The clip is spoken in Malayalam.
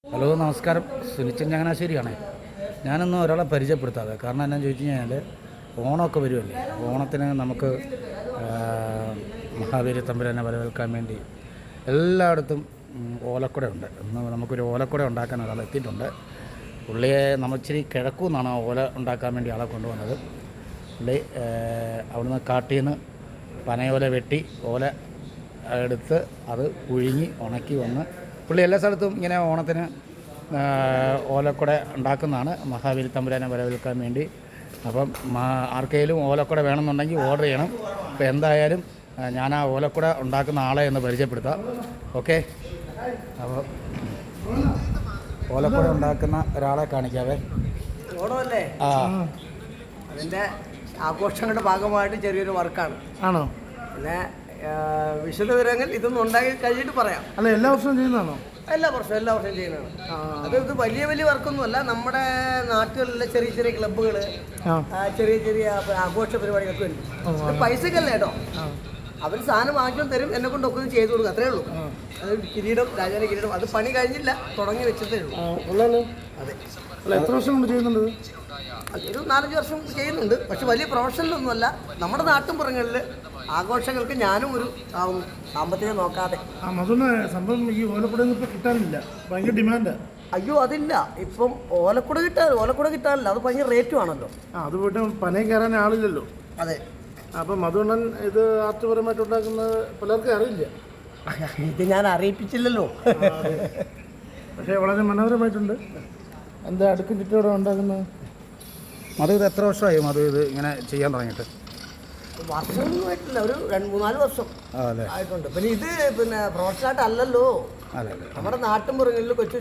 ഹലോ നമസ്കാരം, സുനിച്ചൻ ചങ്ങനാശ്ശേരിയാണേ. ഞാനൊന്ന് ഒരാളെ പരിചയപ്പെടുത്താതെ, കാരണം എന്നാന്ന് ചോദിച്ചു കഴിഞ്ഞാൽ ഓണമൊക്കെ വരുമല്ലേ. ഓണത്തിന് നമുക്ക് മഹാബലി തമ്പുരാനെ വരവേൽക്കാൻ വേണ്ടി എല്ലായിടത്തും ഓലക്കുട ഉണ്ട്. ഇന്ന് നമുക്കൊരു ഓലക്കുട ഉണ്ടാക്കാൻ ഒരാൾ എത്തിയിട്ടുണ്ട്. പുള്ളിയെ നമ്മച്ചിരി കിഴക്കു നിന്നാണ് ഓല ഉണ്ടാക്കാൻ വേണ്ടി ആളെ കൊണ്ടുവന്നത്. പുള്ളി അവിടുന്ന് കാട്ടിൽ നിന്ന് പനയോല വെട്ടി ഓല എടുത്ത് അത് പുഴുങ്ങി ഉണക്കി വന്ന് പുള്ളി എല്ലാ സ്ഥലത്തും ഇങ്ങനെ ഓണത്തിന് ഓലക്കുട ഉണ്ടാക്കുന്നതാണ്, മഹാബലി തമ്പുരാനെ വരവേൽക്കാൻ വേണ്ടി. അപ്പം ആർക്കെങ്കിലും ഓലക്കുട വേണമെന്നുണ്ടെങ്കിൽ ഓർഡർ ചെയ്യണം. അപ്പോൾ എന്തായാലും ഞാൻ ആ ഓലക്കുട ഉണ്ടാക്കുന്ന ആളെ ഒന്ന് പരിചയപ്പെടുത്താം. ഓക്കെ, അപ്പോൾ ഓലക്കുട ഉണ്ടാക്കുന്ന ഒരാളെ കാണിക്കാവേ. ഓണമല്ലേ? ആ, അതിൻ്റെ ആഘോഷങ്ങളുടെ ഭാഗമായിട്ട് ചെറിയൊരു വർക്കാണ്. ആണോ? പിന്നെ വിശദ വിവരങ്ങൾ ഇതൊന്നും ഉണ്ടാക്കി കഴിഞ്ഞിട്ട് പറയാം. അല്ല, എല്ലാ വർഷവും ചെയ്യുന്നതാണോ? എല്ലാ വർഷവും ചെയ്യുന്നതാണ്. ഇത് വലിയ വലിയ വർക്കൊന്നുമല്ല. നമ്മുടെ നാട്ടുകളിലെ ചെറിയ ചെറിയ ക്ലബ്ബുകൾ, ചെറിയ ചെറിയ ആഘോഷ പരിപാടികളൊക്കെ ഉണ്ട്. ഇത് പൈസക്കല്ല കേട്ടോ, അവർ സാധനം വാങ്ങിച്ചും തരും, എന്നെ കൊണ്ടൊക്കെ ഒന്ന് ചെയ്തു കൊടുക്കും, അത്രേ ഉള്ളൂ. അത് കിരീടം, രാജാവിൻ്റെ കിരീടം, അത് പണി കഴിഞ്ഞില്ല, തുടങ്ങി വെച്ചതേ ഉള്ളൂ. അതെ. അല്ല, എത്ര വർഷം കൊണ്ട് ചെയ്യുന്നുണ്ട്? ഒരു 4-5 വർഷം ചെയ്യുന്നുണ്ട്. പക്ഷെ വലിയ പ്രൊഫഷണലൊന്നുമല്ല. നമ്മുടെ നാട്ടിൻപുറങ്ങളിൽ ആഘോഷങ്ങൾക്ക് ഞാനും ഒരു സാമ്പത്തികം നോക്കാതെ. അതൊന്ന് സംഭവം ഈ ഓലക്കുട ഇപ്പോൾ കിട്ടാനില്ല, ഭയങ്കര ഡിമാൻഡ്. അയ്യോ, അതില്ല. ഇപ്പം ഓലക്കുട കിട്ടാനില്ല, അത് ഭയങ്കര റേറ്റും ആണല്ലോ. അത് പോയിട്ട് പനയിൽ കയറാൻ ആളില്ലല്ലോ. അതെ. അപ്പം അതുകൊണ്ടൻ ഇത് ആർട്ട്പരമായിട്ട് ഉണ്ടാക്കുന്നത് പലർക്കും അറിയില്ല. ഇത് ഞാൻ അറിയിപ്പിച്ചില്ലല്ലോ. പക്ഷേ വളരെ മനോഹരമായിട്ടുണ്ട്. എന്താ അടുക്കും ചുറ്റോടെ ഉണ്ടാക്കുന്നത്? ഇത് എത്ര വർഷമായി ഇത് ഇങ്ങനെ ചെയ്യാൻ തുടങ്ങിയിട്ട്? വർഷമൊന്നും ആയിട്ടില്ല, ഒരു 2-3-4 വർഷം അതെ ആയിട്ടുണ്ട്. പിന്നെ ഇത് പ്രൊഫഷണലായിട്ട് അല്ലല്ലോ. അതെ. നമ്മുടെ നാട്ടിൻപുറങ്ങളിൽ കൊച്ചു